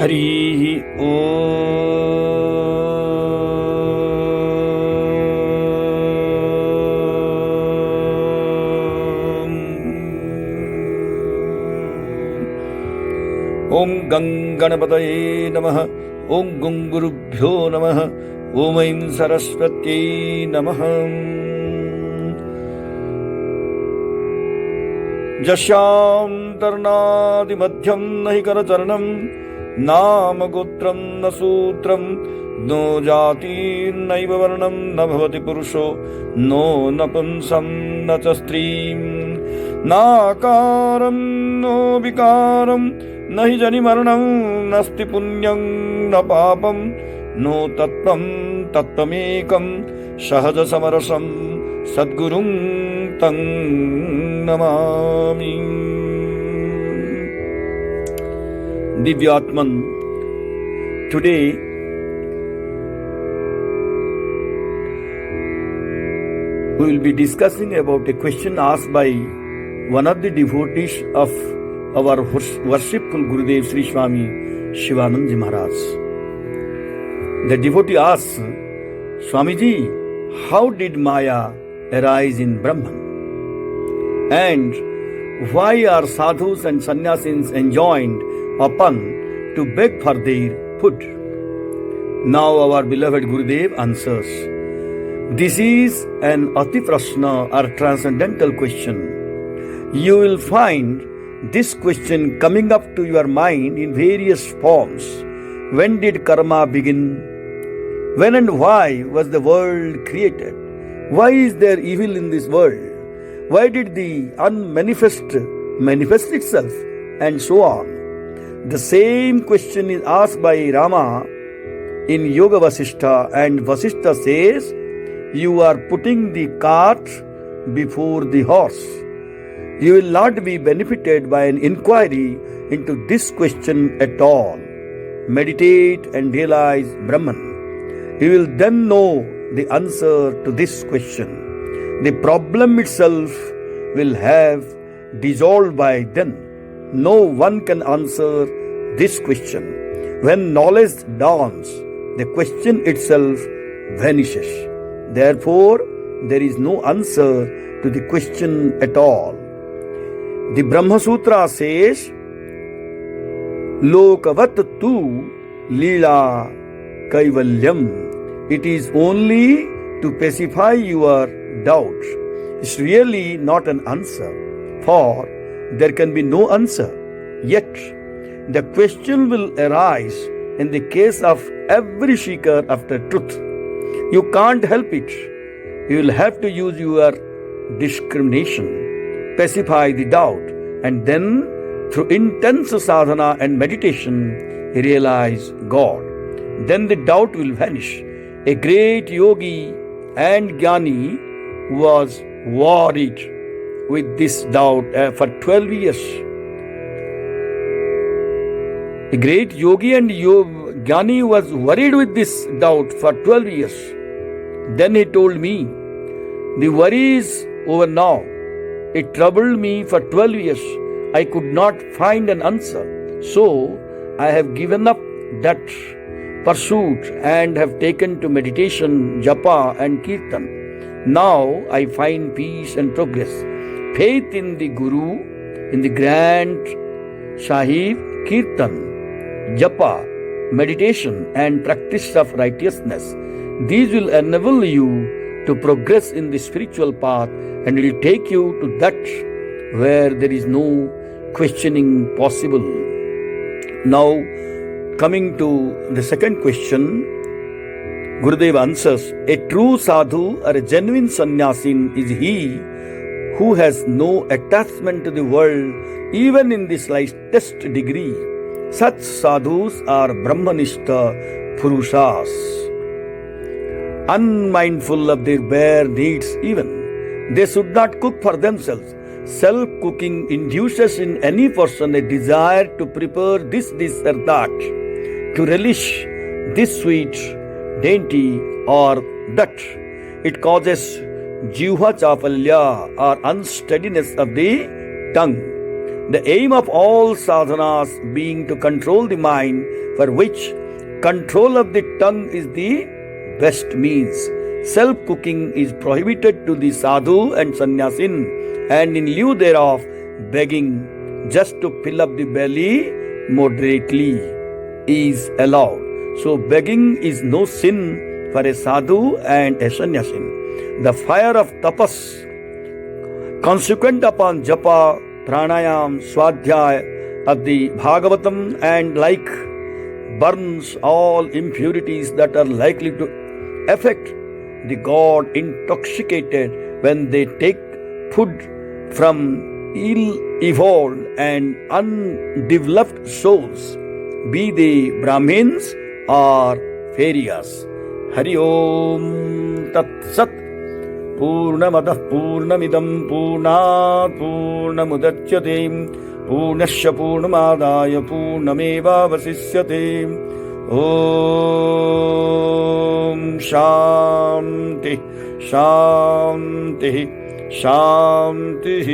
हरिः ॐ गं गणपतये नमः। ॐ गुं गुरुभ्यो नमः। ॐ ऐं सरस्वत्यै नमः। यस्यान्तर्नादिमध्यं न हि करचरणं नाम गोत्रं न सूत्रं नो जातिर्नैव वर्णं न भवति पुरुषो नो नपुंसं न च स्त्रीं नाकारं नो विकारं न हि जनिमरणं नास्ति पुण्यं न पापं नो तत्त्वं तत्त्वमेकं सहजसमरसं सद्गुरुं तं Namami. Divyatman, today we will be discussing about a question asked by one of the devotees of our worshipful Gurudev Sri Swami Shivananda Maharaj. The devotee asks, Swamiji, how did Maya arise in Brahman? And why are sadhus and sannyasis enjoined upon to beg for their food? Now our beloved Gurudev answers, this is an ati prashna or transcendental question. You will find this question coming up to your mind in various forms. When did karma begin? When and why was the world created? Why is there evil in this world? Why did the unmanifest manifest itself? And so on. The same question is asked by Rama in Yoga Vasishtha, and Vasishtha says, you are putting the cart before the horse. You will not be benefited by an inquiry into this question at all. Meditate and realize Brahman. You will then know the answer to this question. The problem itself will have dissolved by then. No one can answer this question. When knowledge dawns, the question itself vanishes. Therefore, there is no answer to the question at all. The Brahma Sutra says, Lokavat tu lila kaivalyam. It is only to pacify your doubt. It's really not an answer, for there can be no answer. Yet, the question will arise in the case of every seeker after truth. You can't help it. You will have to use your discrimination, pacify the doubt, and then, through intense sadhana and meditation, realize God. Then the doubt will vanish. A great yogi and jnani was worried with this doubt for 12 years. A great yogi and jnani was worried with this doubt for 12 years. Then he told me, the worry is over now. It troubled me for 12 years. I could not find an answer. So I have given up that pursuit and have taken to meditation, japa and kirtan. Now I find peace and progress. Faith in the Guru, in the Grand Sahib, kirtan, japa, meditation and practice of righteousness. These will enable you to progress in the spiritual path and will take you to that where there is no questioning possible. Now, coming to the second question, Gurudev answers, a true sadhu or a genuine sannyasin is he who has no attachment to the world even in the slightest degree. Such sadhus are Brahmanistha Purushas, unmindful of their bare needs even. They should not cook for themselves. Self-cooking induces in any person a desire to prepare this dish or that, to relish this sweet, dainty or that. It causes jihva chapalya or unsteadiness of the tongue. The aim of all sadhanas being to control the mind, for which control of the tongue is the best means. Self-cooking is prohibited to the sadhu and sannyasin, and in lieu thereof, begging just to fill up the belly moderately is allowed. So begging is no sin for a sadhu and a sannyasin. The fire of tapas, consequent upon japa, pranayam, swadhyaya of the Bhagavatam and like, burns all impurities that are likely to affect the god intoxicated when they take food from ill-evolved and undeveloped souls, be they Brahmins or Farias. Hari Om Tat Sat. Purnamadah Purnamidam Purnat Purnamudachyate Purnasya Purnamadaya Purnameva Vasisyate. Om Shanti Shanti Shanti.